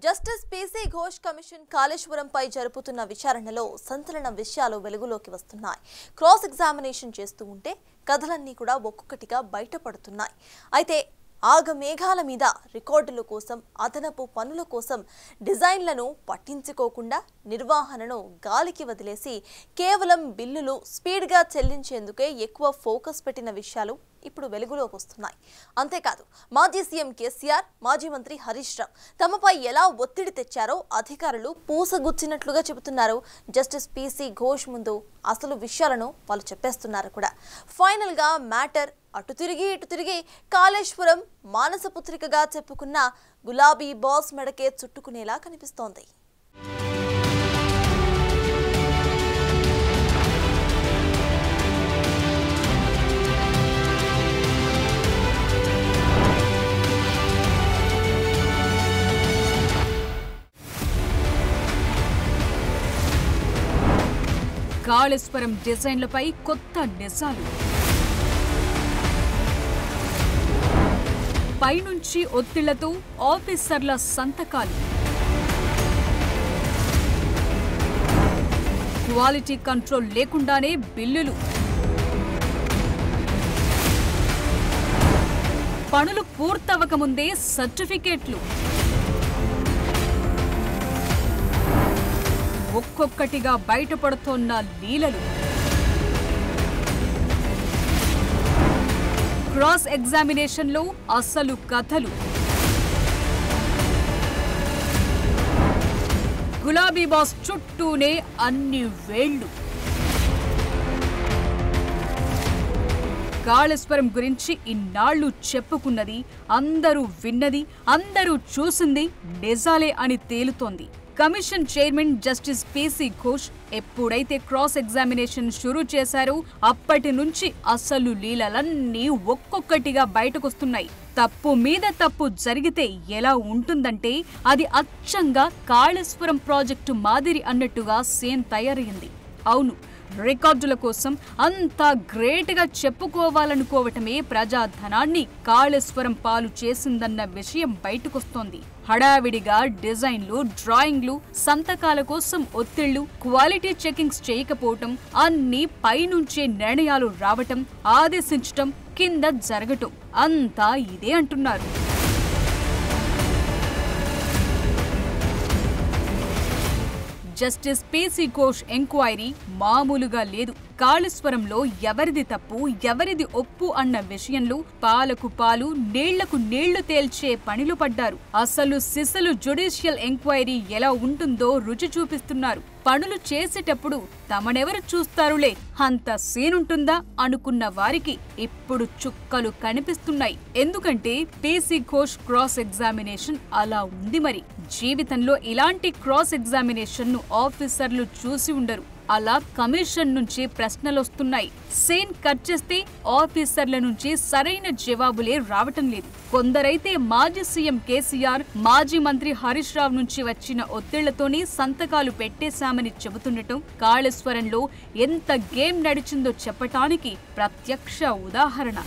Justice PC Ghosh commission కాళేశ్వరంపై జరుపుతున్న విచారణలో సంచలన విషయాలు వెలుగులోకి వస్తున్నాయి. క్రాస్ ఎగ్జామినేషన్ చేస్తూ ఉంటే కథలన్నీ కూడా ఒక్కొక్కటిగా బయటపడుతున్నాయి. అయితే ఆగమేఘాల మీద రికార్డుల కోసం, అదనపు పనుల కోసం డిజైన్లను పట్టించుకోకుండా నిర్వహణను గాలికి వదిలేసి కేవలం బిల్లులు స్పీడ్గా చెల్లించేందుకే ఎక్కువ ఫోకస్ పెట్టిన విషయాలు ఇప్పుడు వెలుగులోకి వస్తున్నాయి. అంతేకాదు మాజీ సీఎం కేసీఆర్, మాజీ మంత్రి హరీష్ రావు తమపై ఎలా ఒత్తిడి తెచ్చారో అధికారులు పూసగుచ్చినట్లుగా చెబుతున్నారు. జస్టిస్ పీసీ ఘోష్ ముందు అసలు విషయాలను వాళ్ళు చెప్పేస్తున్నారు కూడా. ఫైనల్ గా మ్యాటర్ అటు తిరిగి ఇటు తిరిగి కాళేశ్వరం మానసపుత్రికగా చెప్పుకున్న గులాబీ బాస్ మెడకే చుట్టుకునేలా కనిపిస్తోంది. కాళేశ్వరం డిజైన్లపై కొత్త నిజాలు, పైనుంచి ఒత్తిళ్లతో ఆఫీసర్ల సంతకాలు, క్వాలిటీ కంట్రోల్ లేకుండానే బిల్లులు, పనులు పూర్తవకముందే సర్టిఫికేట్లు, ఒక్కొక్కటిగా బయటపడుతోన్న లీలలు, క్రాస్ ఎగ్జామినేషన్లో అసలు కథలు, గులాబీ బాస్ చుట్టూనే అన్ని వేళ్లు. కాళేశ్వరం గురించి ఇన్నాళ్లు చెప్పుకున్నది, అందరూ విన్నది, అందరూ చూసింది నిజాలే అని తేలుతోంది. Commission chairman justice PC Ghosh ఎప్పుడైతే క్రాస్ ఎగ్జామినేషన్ షురూ చేశారో అప్పటి నుంచి అసలు లీలలన్నీ ఒక్కొక్కటిగా బయటకొస్తున్నాయి. తప్పు మీద తప్పు జరిగితే ఎలా ఉంటుందంటే అది అచ్చంగా కాళేశ్వరం ప్రాజెక్టు మాదిరి అన్నట్టుగా సీన్ తయారైంది. అవును, రికార్డుల కోసం అంతా గ్రేట్గా చెప్పుకోవాలనుకోవటమే ప్రజాధనాన్ని కాళేశ్వరం పాలు చేసిందన్న విషయం బయటకొస్తోంది. హడావిడిగా డిజైన్లు, డ్రాయింగ్లు, సంతకాల కోసం ఒత్తిళ్లు, క్వాలిటీ చెకింగ్స్ చేయకపోవటం, అన్నీ పైనుంచే నిర్ణయాలు రావటం, ఆదేశించటం, కింద జరగటం అంతా ఇదే అంటున్నారు. జస్టిస్ పీసీ ఘోష్ ఎంక్వైరీ మామూలుగా లేదు. కాళేశ్వరంలో ఎవరిది తప్పు, ఎవరిది ఒప్పు అన్న విషయంలో పాలకు పాలు, నీళ్లకు నీళ్లు తేల్చే పనిలో పడ్డారు. అసలు సిసలు జ్యుడిషియల్ ఎంక్వైరీ ఎలా ఉంటుందో రుచి చూపిస్తున్నారు. పనులు చేసేటప్పుడు తమనెవరు చూస్తారులే, అంత సీనుంటుందా అనుకున్న వారికి ఇప్పుడు చుక్కలు కనిపిస్తున్నాయి. ఎందుకంటే పీసీ ఘోష్ క్రాస్ ఎగ్జామినేషన్ అలా ఉంది. మరి జీవితంలో ఇలాంటి క్రాస్ ఎగ్జామినేషన్ ను ఆఫీసర్లు చూసి ఉండరు. అలా కమిషన్ నుంచి ప్రశ్నలొస్తున్నాయి. సీన్ కట్ చేస్తే ఆఫీసర్ల నుంచి సరైన జవాబులే రావటం లేదు. కొందరైతే మాజీ సీఎం కేసీఆర్, మాజీ మంత్రి హరీష్ రావు నుంచి వచ్చిన ఒత్తిళ్లతోనే సంతకాలు పెట్టేశామని చెబుతుండటం కాళేశ్వరంలో ఎంత గేమ్ నడిచిందో చెప్పటానికి ప్రత్యక్ష ఉదాహరణ.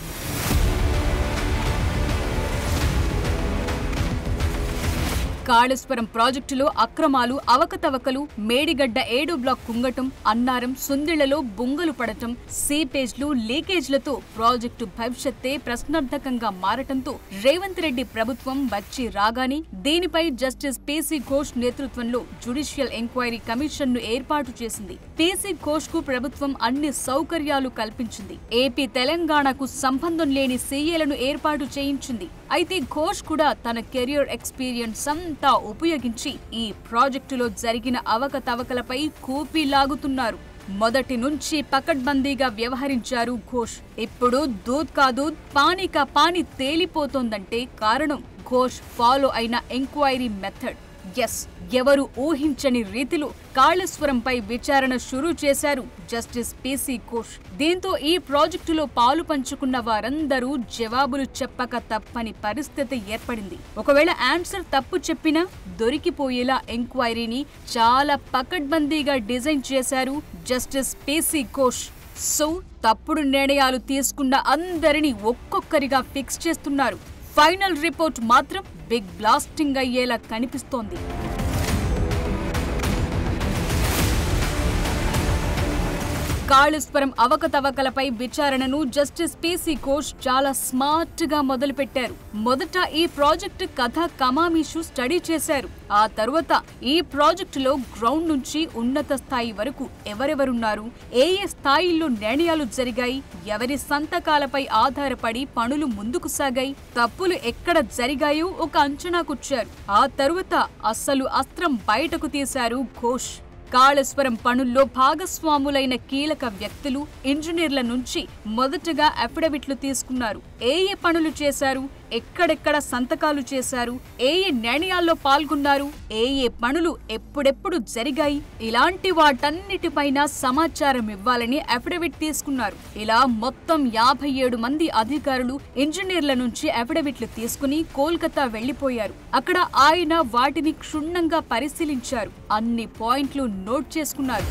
కాళేశ్వరం ప్రాజెక్టులో అక్రమాలు, అవకతవకలు, మేడిగడ్డ 7 బ్లాక్ కుంగటం, అన్నారం, సుందిళ్లలో బొంగలు పడటం, సీపేజ్లు, లీకేజ్లతో ప్రాజెక్టు భవిష్యత్తే ప్రశ్నార్థకంగా మారటంతో రేవంత్ రెడ్డి ప్రభుత్వం వచ్చి రాగానే దీనిపై జస్టిస్ పీసీ ఘోష్ నేతృత్వంలో జ్యుడిషియల్ ఎంక్వైరీ కమిషన్ ను ఏర్పాటు చేసింది. పీసీ ఘోష్ కు ప్రభుత్వం అన్ని సౌకర్యాలు కల్పించింది. ఏపీ, తెలంగాణకు సంబంధం లేని సీఏలను ఏర్పాటు చేయించింది. అయితే ఘోష్ కూడా తన కెరియర్ ఎక్స్పీరియన్స్ అంతా ఉపయోగించి ఈ ప్రాజెక్టులో జరిగిన అవకతవకలపై కూపీ లాగుతున్నారు. మొదటి నుంచి పకడ్బందీగా వ్యవహరించారు ఘోష్. ఇప్పుడు దూద్ కా దూద్, పానీ కా పానీ తేలిపోతోందంటే కారణం ఘోష్ ఫాలో అయిన ఎంక్వైరీ మెథడ్. ఎస్, ఎవరు ఊహించని రీతిలో కాళేశ్వరంపై విచారణ షురూ చేశారు జస్టిస్ పీసీ ఘోష్. దీంతో ఈ ప్రాజెక్టులో పాలు పంచుకున్న వారందరూ జవాబులు చెప్పక తప్పని పరిస్థితి ఏర్పడింది. ఒకవేళ ఆన్సర్ తప్పు చెప్పినా దొరికిపోయేలా ఎంక్వైరీని చాలా పకడ్బందీగా డిజైన్ చేశారు జస్టిస్ పీసీ ఘోష్. సో తప్పుడు నిర్ణయాలు తీసుకున్న అందరినీ ఒక్కొక్కరిగా ఫిక్స్ చేస్తున్నారు. ఫైనల్ రిపోర్ట్ మాత్రం బిగ్ బ్లాస్టింగ్ అయ్యేలా కనిపిస్తోంది. కాళేశ్వరం అవకతవకలపై విచారణను జస్టిస్ పీసీ ఘోష్ చాలా స్మార్ట్ గా మొదలుపెట్టారు. మొదట ఈ ప్రాజెక్టు కథ కమామీషు స్టడీ చేశారు. ఆ తరువాత ఈ ప్రాజెక్టులో గ్రౌండ్ నుంచి ఉన్నత స్థాయి వరకు ఎవరెవరున్నారు, ఏ స్థాయిల్లో నిర్ణయాలు జరిగాయి, ఎవరి సంతకాలపై ఆధారపడి పనులు ముందుకు సాగాయి, తప్పులు ఎక్కడ జరిగాయో ఒక అంచనాకొచ్చారు. ఆ తరువాత అస్సలు అస్త్రం బయటకు తీశారు ఘోష్. కాళేశ్వరం పనుల్లో భాగస్వాములైన కీలక వ్యక్తులు, ఇంజనీర్ల నుంచి మొదటగా అఫిడవిట్లు తీసుకున్నారు. ఏ పనులు చేశారు, ఎక్కడెక్కడ సంతకాలు చేశారు, ఏ నిర్ణయాల్లో పాల్గొన్నారు, ఏ పనులు ఎప్పుడెప్పుడు జరిగాయి, ఇలాంటి వాటన్నిటిపైన సమాచారం ఇవ్వాలని అఫిడవిట్ తీసుకున్నారు. ఇలా మొత్తం 57 మంది అధికారులు, ఇంజనీర్ల నుంచి అఫిడవిట్లు తీసుకుని కోల్కతా వెళ్లిపోయారు. అక్కడ ఆయన వాటిని క్షుణ్ణంగా పరిశీలించారు. అన్ని పాయింట్లు నోట్ చేసుకున్నారు.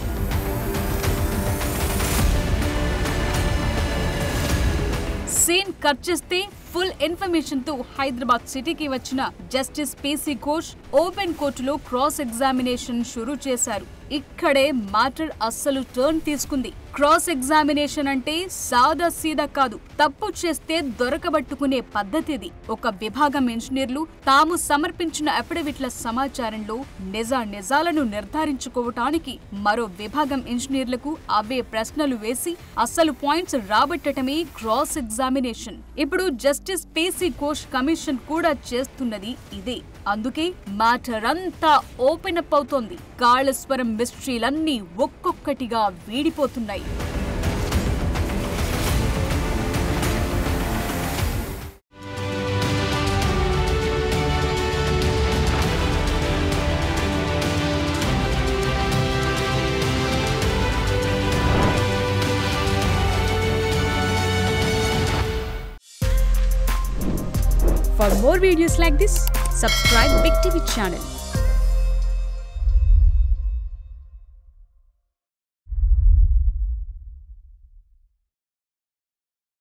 సీన్ కట్ చేస్తే ఫుల్ ఇన్ఫర్మేషన్ తో హైదరాబాద్ సిటీకి వచ్చిన జస్టిస్ పీసీ ఘోష్ ఓపెన్ కోర్టులో క్రాస్ ఎగ్జామినేషన్ షురూ చేశారు. ఇక్కడే మ్యాటర్ అస్సలు టర్న్ తీసుకుంది. క్రాస్ ఎగ్జామినేషన్ అంటే సాదా సీదా కాదు, తప్పు చేస్తే దొరకబట్టుకునే పద్ధతిది. ఒక విభాగం ఇంజనీర్లు తాము సమర్పించిన అఫిడవిట్ల సమాచారంలో నిజాలను నిర్ధారించుకోవటానికి మరో విభాగం ఇంజనీర్లకు అవే ప్రశ్నలు వేసి అసలు పాయింట్స్ రాబట్టటమే క్రాస్ ఎగ్జామినేషన్. ఇప్పుడు జస్టిస్ పీసీ ఘోష్ కమిషన్ కూడా చేస్తున్నది ఇదే. అందుకే మ్యాటర్ అంతా ఓపెన్ అప్ అవుతోంది. కాళేశ్వరం మిస్టరీలన్నీ ఒక్కొక్కటిగా వీడిపోతున్నాయి. For more videos like this, subscribe Big TV channel.